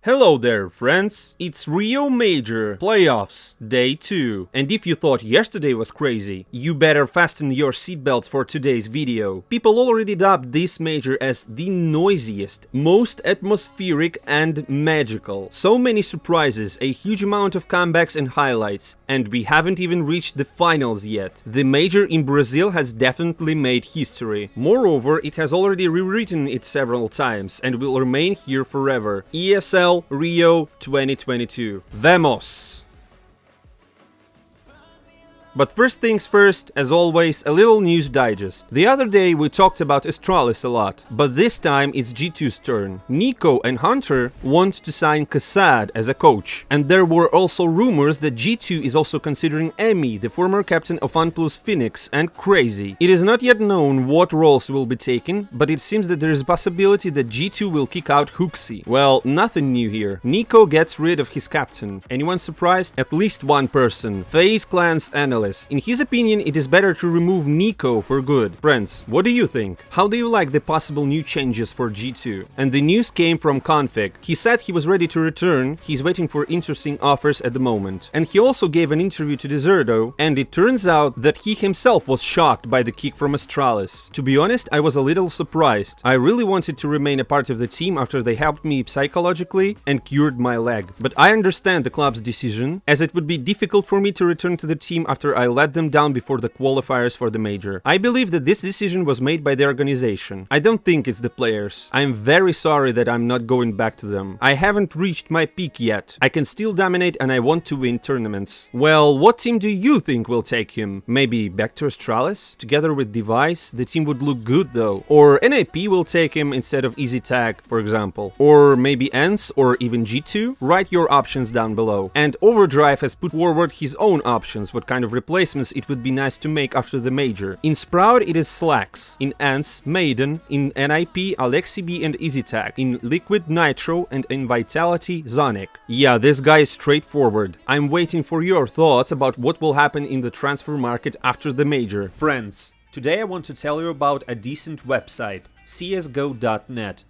Hello there, friends! It's Rio Major Playoffs Day 2. And if you thought yesterday was crazy, you better fasten your seatbelts for today's video. People already dubbed this major as the noisiest, most atmospheric and magical. So many surprises, a huge amount of comebacks and highlights, and we haven't even reached the finals yet. The major in Brazil has definitely made history. Moreover, it has already rewritten it several times and will remain here forever. ESL Rio 2022. Vamos! But first things first, as always, a little news digest. The other day we talked about Astralis a lot, but this time it's G2's turn. Nico and Hunter want to sign Kassad as a coach, and there were also rumors that G2 is also considering Emi, the former captain of S1MPLE's Phoenix, and Crazy. It is not yet known what roles will be taken, but it seems that there is a possibility that G2 will kick out Hooksy. Well, nothing new here. Nico gets rid of his captain. Anyone surprised? At least one person. FaZe Clan's analyst. In his opinion, it is better to remove Nico for good. Friends, what do you think? How do you like the possible new changes for G2? And the news came from Konfig. He said he was ready to return, he's waiting for interesting offers at the moment. And he also gave an interview to Deserto, and it turns out that he himself was shocked by the kick from Astralis. To be honest, I was a little surprised. I really wanted to remain a part of the team after they helped me psychologically and cured my leg. But I understand the club's decision, as it would be difficult for me to return to the team after I let them down before the qualifiers for the major. I believe that this decision was made by the organization. I don't think it's the players. I'm very sorry that I'm not going back to them. I haven't reached my peak yet. I can still dominate and I want to win tournaments. Well, what team do you think will take him? Maybe back to Astralis? Together with Device? The team would look good though. Or NAP will take him instead of Easy Tag, for example. Or maybe ENCE or even G2? Write your options down below. And Overdrive has put forward his own options, what kind of replacements it would be nice to make after the major. In Sprout it is Slacks, in ENCE, Maiden, in NIP, AlexiB and EasyTag, in Liquid, Nitro, and in Vitality, Zonic. Yeah, this guy is straightforward. I'm waiting for your thoughts about what will happen in the transfer market after the major. Friends, today I want to tell you about a decent website, csgo.net.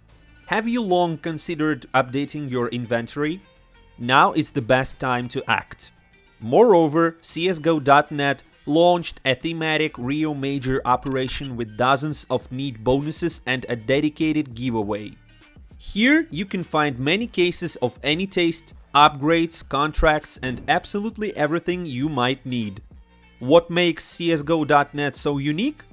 Have you long considered updating your inventory? Now is the best time to act. Moreover, CSGO.net launched a thematic Rio Major operation with dozens of neat bonuses and a dedicated giveaway. Here you can find many cases of any taste, upgrades, contracts, and absolutely everything you might need. What makes CSGO.net so unique?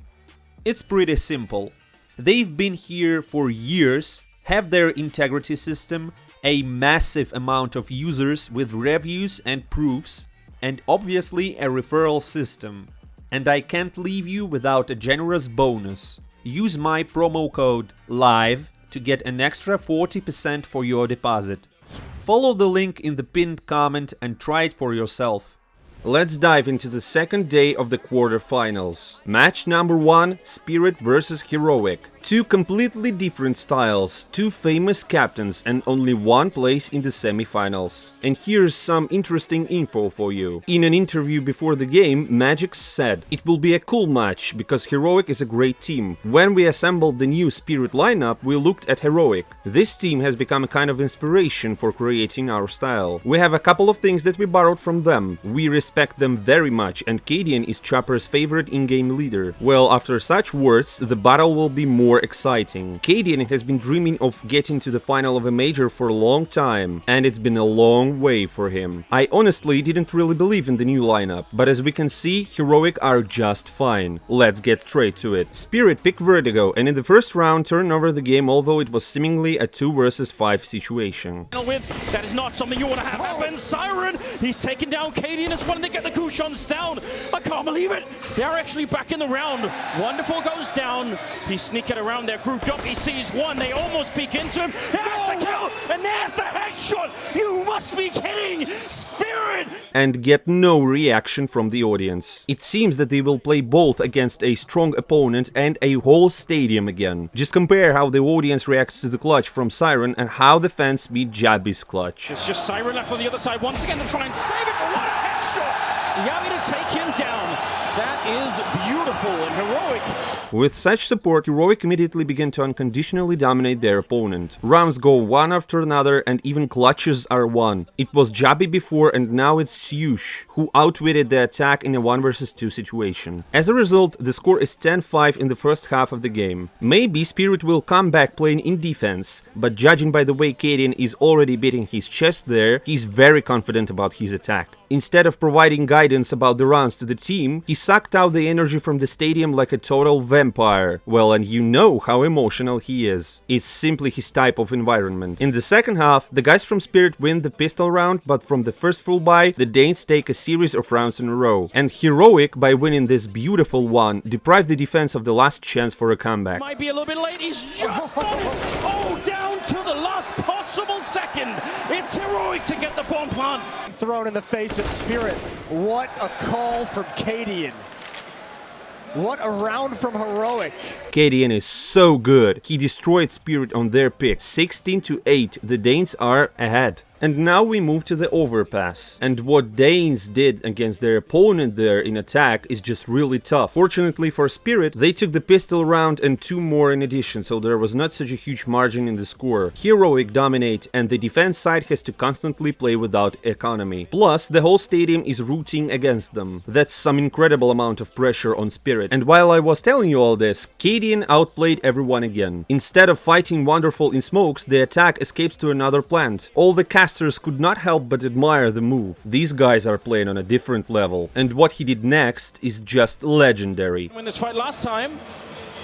It's pretty simple. They've been here for years, have their integrity system, a massive amount of users with reviews and proofs, and obviously a referral system. And I can't leave you without a generous bonus. Use my promo code LIVE to get an extra 40% for your deposit. Follow the link in the pinned comment and try it for yourself. Let's dive into the second day of the quarterfinals. Match number 1, Spirit vs Heroic. Two completely different styles, two famous captains, and only one place in the semifinals. And here's some interesting info for you. In an interview before the game, Magix said, "It will be a cool match, because Heroic is a great team. When we assembled the new Spirit lineup, we looked at Heroic. This team has become a kind of inspiration for creating our style. We have a couple of things that we borrowed from them. We respect them very much, and Cadian is Chopper's favorite in-game leader." Well, after such words, the battle will be more exciting. Cadian has been dreaming of getting to the final of a major for a long time, and it's been a long way for him. I honestly didn't really believe in the new lineup, but as we can see, Heroic are just fine. Let's get straight to it. Spirit picked Vertigo, and in the first round turned over the game, although it was seemingly a 2 versus 5 situation. That is not something you want to have happen. Siren, he's taken down Cadian as well, and they get the Kushans down. I can't believe it. They are actually back in the round. Wonderful goes down. He's sneaking around there, grouped up. He sees one. They almost peek into him. There's the kill, and there's the headshot. You must be kidding. Spirit! And get no reaction from the audience. It seems that they will play both against a strong opponent and a whole stadium again. Just compare how the audience reacts to the clutch from Siren and how the fans beat Jabby's clutch. It's just Siren left on the other side once again to try and save it, but what a headshot! Navi to take him down. That is beautiful and heroic. With such support, Heroic immediately began to unconditionally dominate their opponent. Rounds go one after another and even clutches are won. It was Jabi before and now it's Syush, who outwitted the attack in a 1 vs 2 situation. As a result, the score is 10-5 in the first half of the game. Maybe Spirit will come back playing in defense, but judging by the way Kadian is already beating his chest there, he's very confident about his attack. Instead of providing guidance about the rounds to the team, he sucked out the energy from the stadium like a total vampire. Well, and you know how emotional he is. It's simply his type of environment. In the second half, the guys from Spirit win the pistol round, but from the first full buy, the Danes take a series of rounds in a row. And Heroic, by winning this beautiful one, deprived the defense of the last chance for a comeback. Might be a little bit late, he's just got it! Oh, down to the last possible second! It's Heroic to get the bomb plant! Thrown in the face of Spirit. What a call from Kadian. What a round from Heroic. Kadian is so good. He destroyed Spirit on their pick. 16-8. The Danes are ahead. And now we move to the overpass. And what Danes did against their opponent there in attack is just really tough. Fortunately for Spirit, they took the pistol round and 2 more in addition, so there was not such a huge margin in the score. Heroic dominate, and the defense side has to constantly play without economy. Plus, the whole stadium is rooting against them. That's some incredible amount of pressure on Spirit. And while I was telling you all this, Kadian outplayed everyone again. Instead of fighting Wonderful in smokes, the attack escapes to another plant. All the casters could not help but admire the move. These guys are playing on a different level, and what he did next is just legendary. Win this fight last time.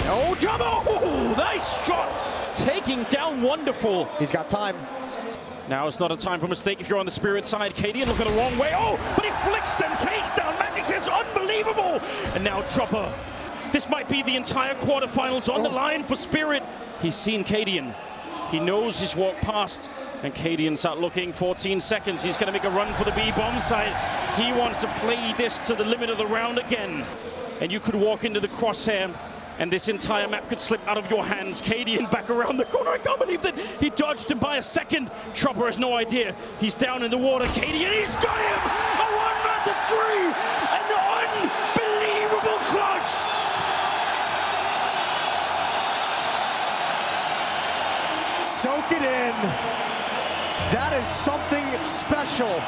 Oh, jump! Oh, nice shot! Taking down Wonderful. He's got time. Now it's not a time for mistake if you're on the Spirit side. Kadian looking the wrong way. Oh, but he flicks and takes down Magix. It's unbelievable! And now Chopper. This might be the entire quarterfinals on the line for Spirit. He's seen Kadian. He knows he's walked past, and Kadian's out looking. 14 seconds. He's going to make a run for the B-bomb site. He wants to play this to the limit of the round again. And you could walk into the crosshair, and this entire map could slip out of your hands. Kadian back around the corner. I can't believe that he dodged him by a second. Chopper has no idea. He's down in the water. Kadian, he's got him! A 1 vs 3! An unbelievable clutch! Soak it in. That is something special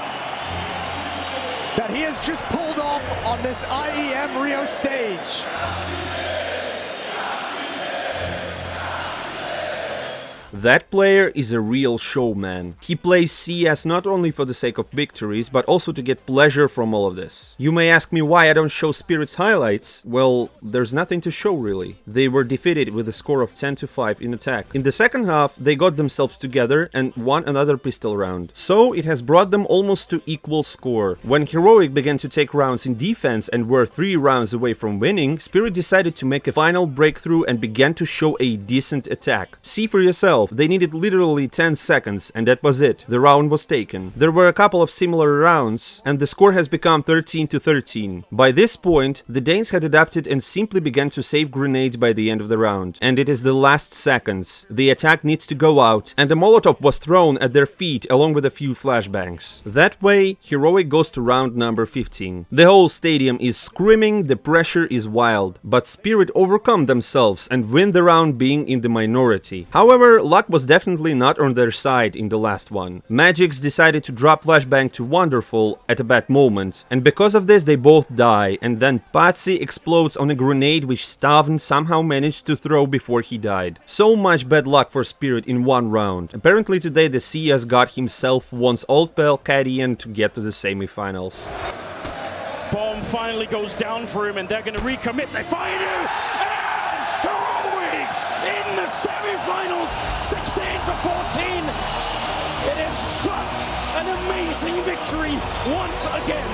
that he has just pulled off on this IEM Rio stage. That player is a real showman. He plays CS not only for the sake of victories, but also to get pleasure from all of this. You may ask me why I don't show Spirit's highlights. Well, there's nothing to show really. They were defeated with a score of 10-5 in attack. In the second half, they got themselves together and won another pistol round. So it has brought them almost to equal score. When Heroic began to take rounds in defense and were 3 rounds away from winning, Spirit decided to make a final breakthrough and began to show a decent attack. See for yourself. They needed literally 10 seconds, and that was it. The round was taken. There were a couple of similar rounds, and the score has become 13-13. By this point, the Danes had adapted and simply began to save grenades by the end of the round. And it is the last seconds. The attack needs to go out, and a Molotov was thrown at their feet along with a few flashbangs. That way, Heroic goes to round number 15. The whole stadium is screaming, the pressure is wild, but Spirit overcome themselves and win the round being in the minority. However, luck was definitely not on their side in the last one. Magix decided to drop flashbang to Wonderful at a bad moment, and because of this they both die, and then Patsy explodes on a grenade which Staven somehow managed to throw before he died. So much bad luck for Spirit in one round. Apparently today the CS God himself wants S1MPLE Kadian to get to the semifinals. Bomb finally goes down for him, and they're going to recommit. They find him! And Heroic in the semifinals, 16-14. It is such an amazing victory once again.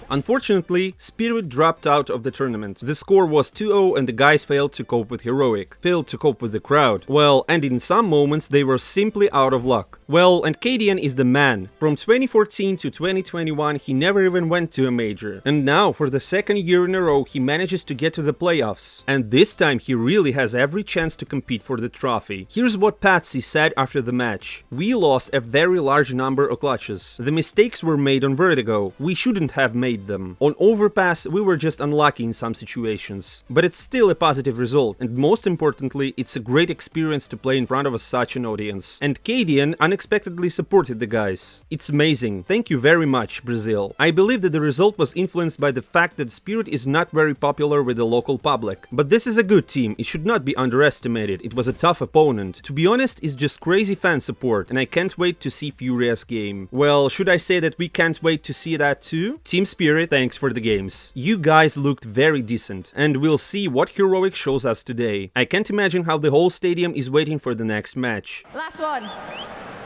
Unfortunately, Spirit dropped out of the tournament. The score was 2-0 and the guys failed to cope with Heroic, failed to cope with the crowd. Well, and in some moments they were simply out of luck. Well, and Cadian is the man. From 2014 to 2021, he never even went to a major. And now, for the second year in a row, he manages to get to the playoffs. And this time, he really has every chance to compete for the trophy. Here's what Patsy said after the match. "We lost a very large number of clutches. The mistakes were made on Vertigo. We shouldn't have made them. On Overpass, we were just unlucky in some situations. But it's still a positive result, and most importantly, it's a great experience to play in front of such an audience." And Cadian unexpectedly supported the guys. "It's amazing. Thank you very much, Brazil. I believe that the result was influenced by the fact that Spirit is not very popular with the local public. But this is a good team. It should not be underestimated. It was a tough opponent. To be honest, it's just crazy fan support, and I can't wait to see Furia's game." Well, should I say that we can't wait to see that too? Team Spirit, thanks for the games. You guys looked very decent, and we'll see what heroic shows us today. I can't imagine how the whole stadium is waiting for the next match. Last one.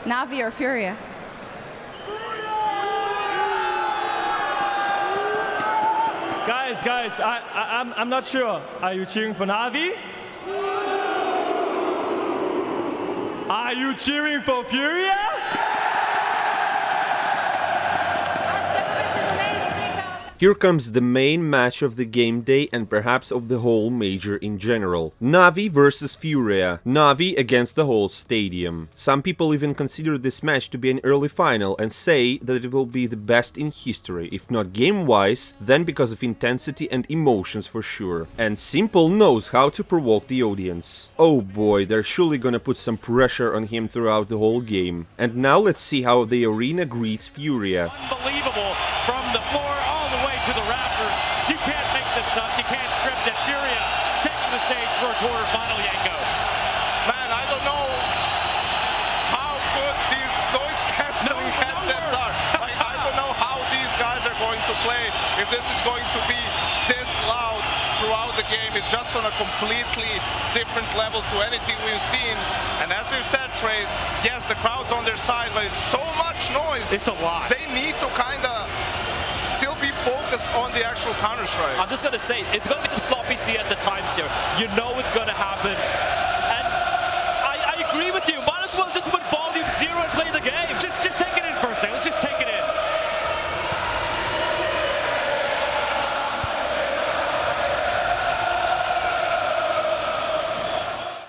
Navi or Furia? Guys, I'm not sure. Are you cheering for Navi? Are you cheering for Furia? Here comes the main match of the game day and perhaps of the whole major in general. Navi versus Furia. Navi against the whole stadium. Some people even consider this match to be an early final and say that it will be the best in history, if not game-wise, then because of intensity and emotions for sure. And s1mple knows how to provoke the audience. Oh boy, they're surely gonna put some pressure on him throughout the whole game. And now let's see how the arena greets Furia. Unbelievable from the floor all the way to the rafters. You can't make this up. You can't script it. Furia taking the stage for a quarterfinal, Yango. Man, I don't know how good these noise canceling headsets are. Like, I don't know how these guys are going to play. If this is going to be this loud throughout the game, it's just on a completely different level to anything we've seen. And as we've said, Trace, yes, the crowd's on their side, but it's so much noise. It's a lot. They need to kind of still be focused on the actual Counter-Strike. I'm just going to say, it's going to be some sloppy CS at times here. You know it's going to happen. And I agree with you. Might as well just put volume 0 and play the game. Just take it in for a second. Let's just take it in.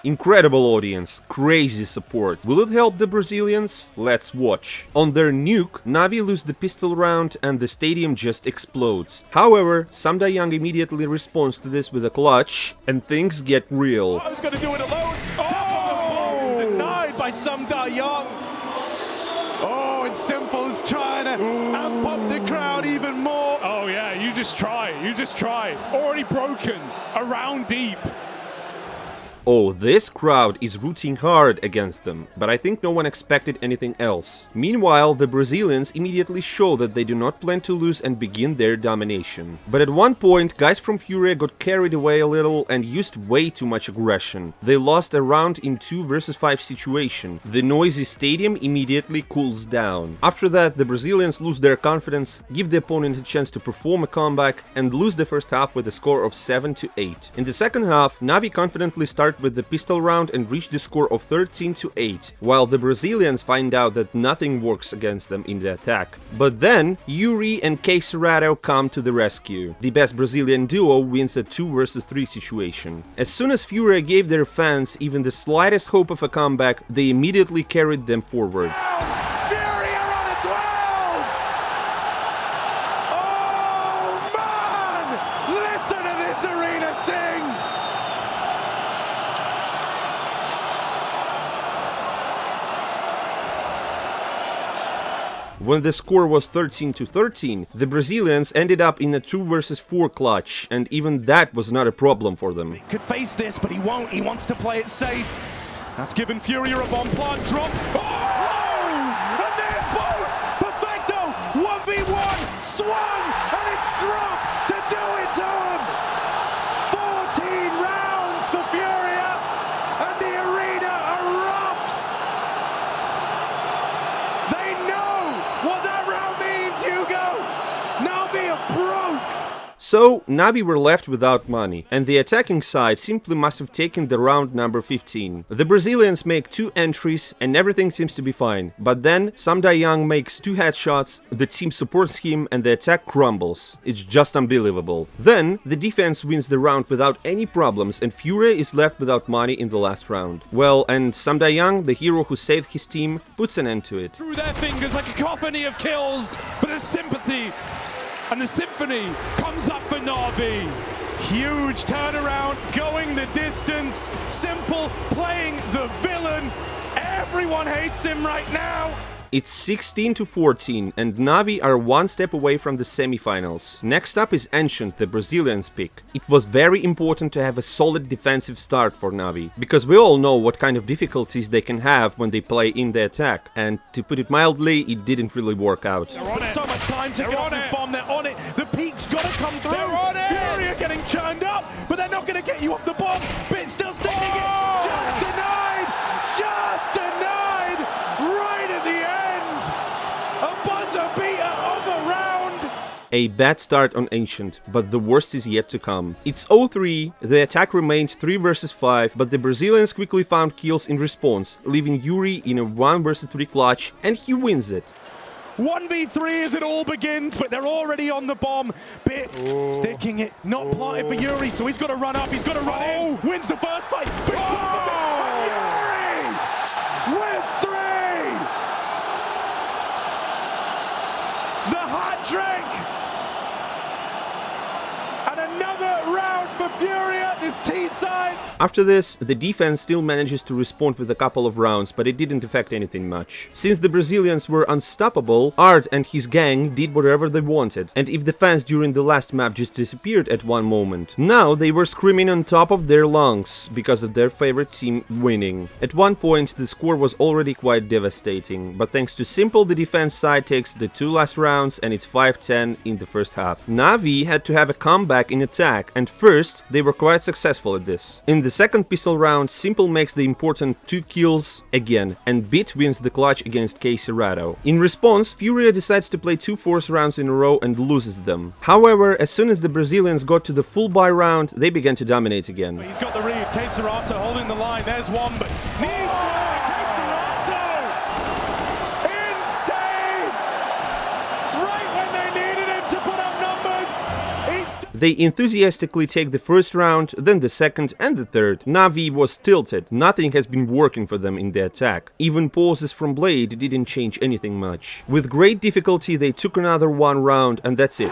Incredible audience, crazy support. Will it help the Brazilians? Let's watch. On their nuke, Navi lose the pistol round and the stadium just explodes. However, Samda Young immediately responds to this with a clutch, and things get real. I was going to do it alone. Oh! Denied by Samda Young. Oh, and s1mple is trying to amp up the crowd even more. Oh yeah, you just try. Already broken, around deep. Oh, this crowd is rooting hard against them, but I think no one expected anything else. Meanwhile, the Brazilians immediately show that they do not plan to lose and begin their domination. But at one point, guys from Furia got carried away a little and used way too much aggression. They lost a round in 2 versus 5 situation. The noisy stadium immediately cools down. After that, the Brazilians lose their confidence, give the opponent a chance to perform a comeback, and lose the first half with a score of 7-8. In the second half, Navi confidently start with the pistol round and reach the score of 13-8, while the Brazilians find out that nothing works against them in the attack. But then, Yuri and K Serrato come to the rescue. The best Brazilian duo wins a 2 versus 3 situation. As soon as Furia gave their fans even the slightest hope of a comeback, they immediately carried them forward. When the score was 13-13, the Brazilians ended up in a 2 versus 4 clutch, and even that was not a problem for them. Could face this, but he won't. He wants to play it safe. That's given Furia a bomb plant drop. Oh! And there's both! Perfecto! 1v1! Swung! And it's dropped to do it to him! 14 rounds for Furia! And the arena erupts! They know what that round means, Hugo! Navi are broke! So, Navi were left without money, and the attacking side simply must have taken the round number 15. The Brazilians make 2 entries and everything seems to be fine, but then Samdayang makes 2 headshots, the team supports him and the attack crumbles. It's just unbelievable. Then, the defense wins the round without any problems and Furia is left without money in the last round. Well, and Samdayang, the hero who saved his team, puts an end to it. Through their fingers like a cacophony of kills, but there's sympathy, and the symphony comes up for Navi. Huge turnaround, going the distance. Simple playing the villain. Everyone hates him right now. It's 16-14 and Navi are 1 step away from the semifinals. Next up is Ancient, the Brazilians pick. It was very important to have a solid defensive start for Navi, because we all know what kind of difficulties they can have when they play in the attack, and to put it mildly, it didn't really work out. So much time to get off this bomb, they're on it. The peak's got to come through. They're on it. Furia getting churned up, but they're not going to get you off the bomb. Bit still sticking it. Just denied. Just denied. Right at the end. A buzzer beater of a round. A bad start on Ancient, but the worst is yet to come. It's 0-3, the attack remained 3 versus 5, but the Brazilians quickly found kills in response, leaving Yuri in a 1 versus 3 clutch, and he wins it. 1v3 as it all begins, but they're already on the bomb. Bit sticking it, not planted for Yuri, so he's got to run up, he's got to run in. Wins the first fight. And Yuri with 3! The hat trick! And another round for Furia, this T-side. After this, the defense still manages to respond with a couple of rounds, but it didn't affect anything much. Since the Brazilians were unstoppable, Art and his gang did whatever they wanted, and if the fans during the last map just disappeared at one moment, now they were screaming on top of their lungs because of their favorite team winning. At one point, the score was already quite devastating, but thanks to Simple, the defense side takes the 2 last rounds and it's 5-10 in the first half. Navi had to have a comeback in attack, and first, they were quite successful at this. In the second pistol round, Simple makes the important 2 kills again, and Bit wins the clutch against K-Serrato. In response, Furia decides to play 2 force rounds in a row and loses them. However, as soon as the Brazilians got to the full buy round, they began to dominate again. He's got the read, K-Serrato holding the line, there's one, but needs more, K-Serrato! Insane! Right when they needed him to put up numbers, They enthusiastically take the first round, then the second and the third. Navi was tilted, nothing has been working for them in the attack. Even pauses from Blade didn't change anything much. With great difficulty they took another 1 round and that's it.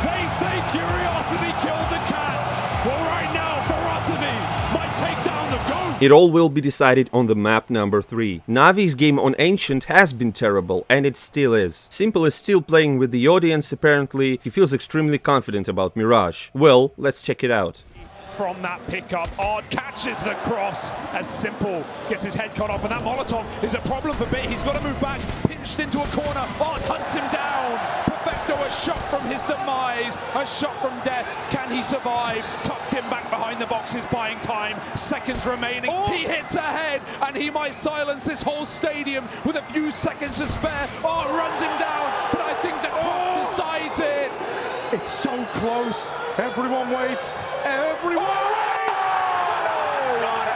They say curiosity killed the cat. Well, right now, ferocity might take down the goat. It all will be decided on the map number 3. Navi's game on Ancient has been terrible, and it still is. Simple is still playing with the audience apparently, he feels extremely confident about Mirage. Well, let's check it out. From that pickup, Ard catches the cross as Simple gets his head cut off, and that Molotov is a problem for Bit. He's got to move back, pinched into a corner. Ard hunts him down. Perfecto, a shot from his demise, a shot from death. Can he survive? Tucked him back behind the boxes, buying time. Seconds remaining. He hits ahead, and he might silence this whole stadium with a few seconds to spare. Ard runs him down, but I think the clock decides it. it's so close. Everyone waits. Everyone waits! And Ard's got it!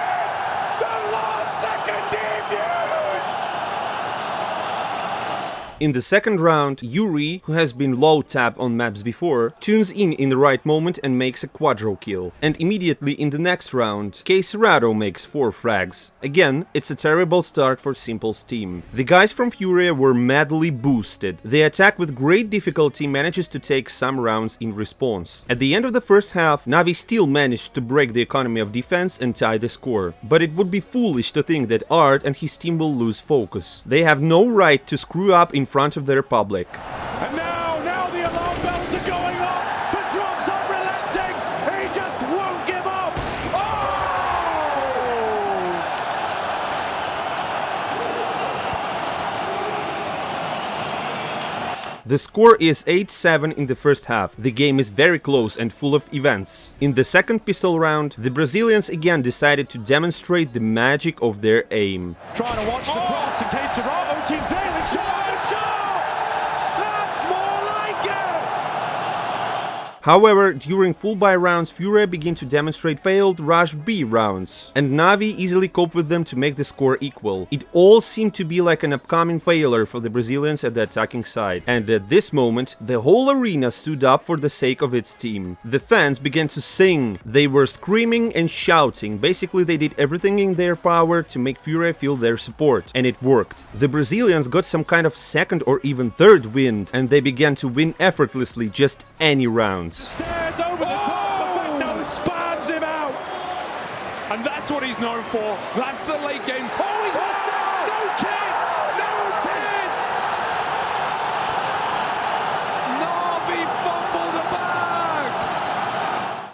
The last second defuse! In the second round, Yuri, who has been low tap on maps before, tunes in the right moment and makes a quadro kill. And immediately in the next round, K-Serrato makes 4 frags. Again, it's a terrible start for Simple's team. The guys from Furia were madly boosted. The attack with great difficulty manages to take some rounds in response. At the end of the first half, Navi still managed to break the economy of defense and tie the score. But it would be foolish to think that Art and his team will lose focus. They have no right to screw up in front of their public. And now the alarm bells are going off. The drops are relenting. He just won't give up. The score is 8-7 in the first half. The game is very close and full of events. In the second pistol round, the Brazilians again decided to demonstrate the magic of their aim. Trying to watch the cross in case Serrato keeps nailing shot. That's more like it. However, during full buy rounds, Furia began to demonstrate failed rush B rounds, and Navi easily coped with them to make the score equal. It all seemed to be like an upcoming failure for the Brazilians at the attacking side, and at this moment, the whole arena stood up for the sake of its team. The fans began to sing, they were screaming and shouting, basically they did everything in their power to make Furia feel their support, and it worked. The Brazilians got some kind of second or even third wind, and they began to win effortlessly just any rounds. Stairs over the top, Perfecto spams him out! And that's what he's known for. That's the late game. Oh, he's lost it! No kids! No kids! Navi fumbled the bag!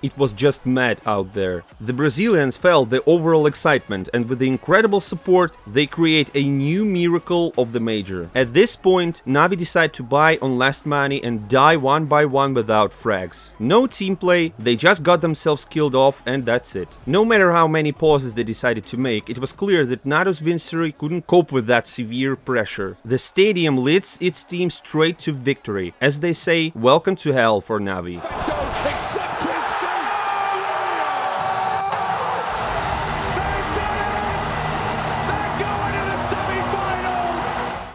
It was just mad out there. The Brazilians felt the overall excitement, and with the incredible support, they create a new miracle of the major. At this point, Navi decide to buy on last money and die one by one without frags. No team play, they just got themselves killed off, and that's it. No matter how many pauses they decided to make, it was clear that NATO's Vincere couldn't cope with that severe pressure. The stadium leads its team straight to victory. As they say, welcome to hell for Navi. Accept his fate!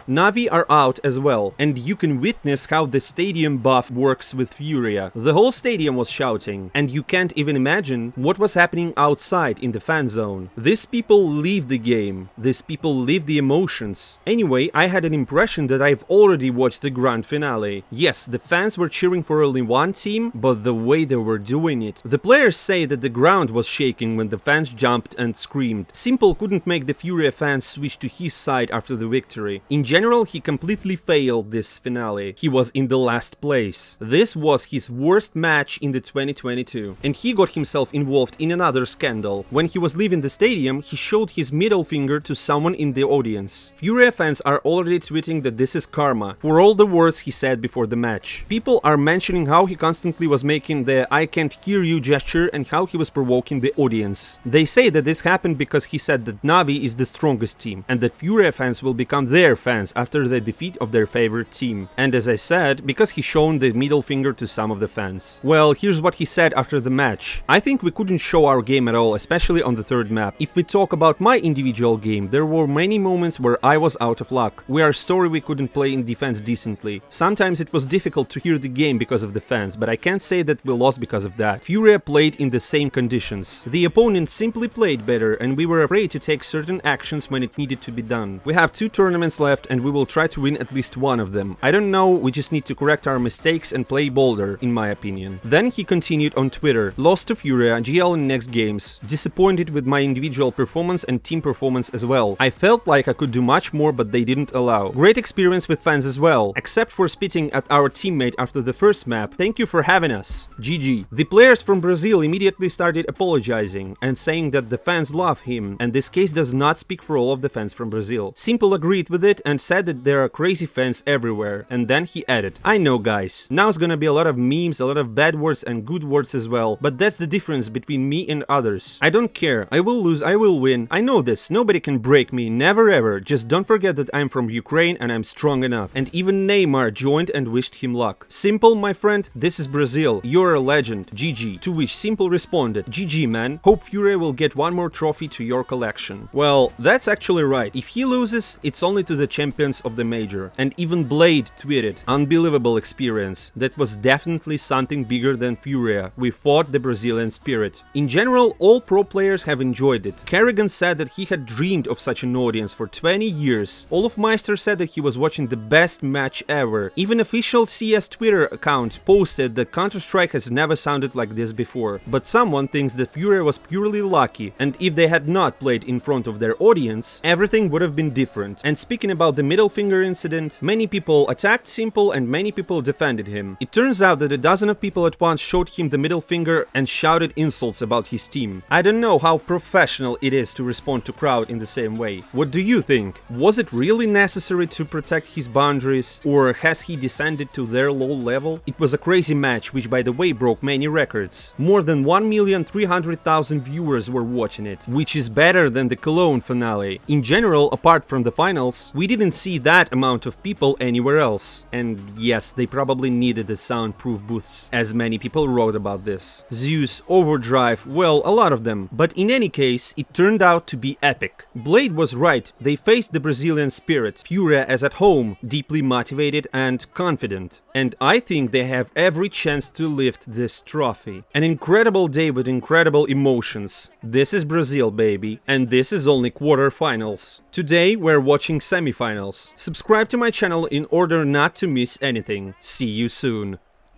Navi are out as well, and you can witness how the stadium buff works with Furia. The whole stadium was shouting, and you can't even imagine what was happening outside in the fan zone. These people live the game, these people live the emotions. Anyway, I had an impression that I've already watched the grand finale. Yes, the fans were cheering for only one team, but the way they were doing it. The players say that the ground was shaking when the fans jumped and screamed. S1MPLE couldn't make the Furia fans switch to his side after the victory. In general, he completely failed this finale. He was in the last place. This was his worst match in the 2022. And he got himself involved in another scandal. When he was leaving the stadium, he showed his middle finger to someone in the audience. Furia fans are already tweeting that this is karma for all the words he said before the match. People are mentioning how he constantly was making the "I can't hear you" gesture and how he was provoking the audience. They say that this happened because he said that Navi is the strongest team and that Furia fans will become their fans after the defeat of their favorite team. And as I said, because he shown the middle finger to some of the fans. Well, here's what he said after the match. I think we couldn't show our game at all, especially on the third map. If we talk about my individual game, there were many moments where I was out of luck. We are sorry we couldn't play in defense decently. Sometimes it was difficult to hear the game because of the fans, but I can't say that we lost because of that. Furia played in the same conditions. The opponent simply played better, and we were afraid to take certain actions when it needed to be done. We have 2 tournaments left, and we will try to win at least one of them. I don't know, we just need to correct our mistakes and play bolder, in my opinion. Then he continued on Twitter. Lost to Furia, GL in next games. Disappointed with my individual performance and team performance as well. I felt like I could do much more, but they didn't allow. Great experience with fans as well, except for spitting at our teammate after the first map. Thank you for having us. GG. The players from Brazil immediately started apologizing and saying that the fans love him, and this case does not speak for all of the fans from Brazil. S1MPLE agreed with it and said that there are crazy fans everywhere, and then he added, I know guys, now it's gonna be a lot of memes, a lot of bad words and good words as well, but that's the difference between me and others. I don't care, I will lose, I will win, I know this, nobody can break me, never ever, just don't forget that I'm from Ukraine and I'm strong enough. And even Neymar joined and wished him luck. S1MPLE, my friend, this is Brazil, you're a legend, GG. To which S1MPLE responded, GG man, hope Furia will get one more trophy to your collection. Well, that's actually right, if he loses, it's only to the champions of the major. And even Blade tweeted, unbelievable experience, that was definitely something bigger than Furia, we fought the Brazilian spirit. In general, all pro players have enjoyed it. Kerrigan said that he had dreamed of such an audience for 20 years. Olofmeister said that he was watching the best match ever. Even official CS Twitter account posted that Counter-Strike has never sounded like this before. But someone thinks that Furia was purely lucky, and if they had not played in front of their audience, everything would have been different. And speaking about the middle finger incident, many people attacked S1MPLE and many people defended him. It turns out that a dozen of people at once showed him the middle finger and shouted insults about his team. I don't know how professional it is to respond to crowd in the same way. What do you think? Was it really necessary to protect his boundaries, or has he descended to their low level? It was a crazy match, which by the way broke many records. More than 1,300,000 viewers were watching it, which is better than the Cologne finale. In general, apart from the finals, we didn't didn't see that amount of people anywhere else. And yes, they probably needed the soundproof booths, as many people wrote about this. Zeus, Overdrive, well, a lot of them. But in any case, it turned out to be epic. Blade was right, they faced the Brazilian spirit, Furia as at home, deeply motivated and confident. And I think they have every chance to lift this trophy. An incredible day with incredible emotions. This is Brazil, baby, and this is only quarterfinals. Today we're watching semifinals. Subscribe to my channel in order not to miss anything. See you soon.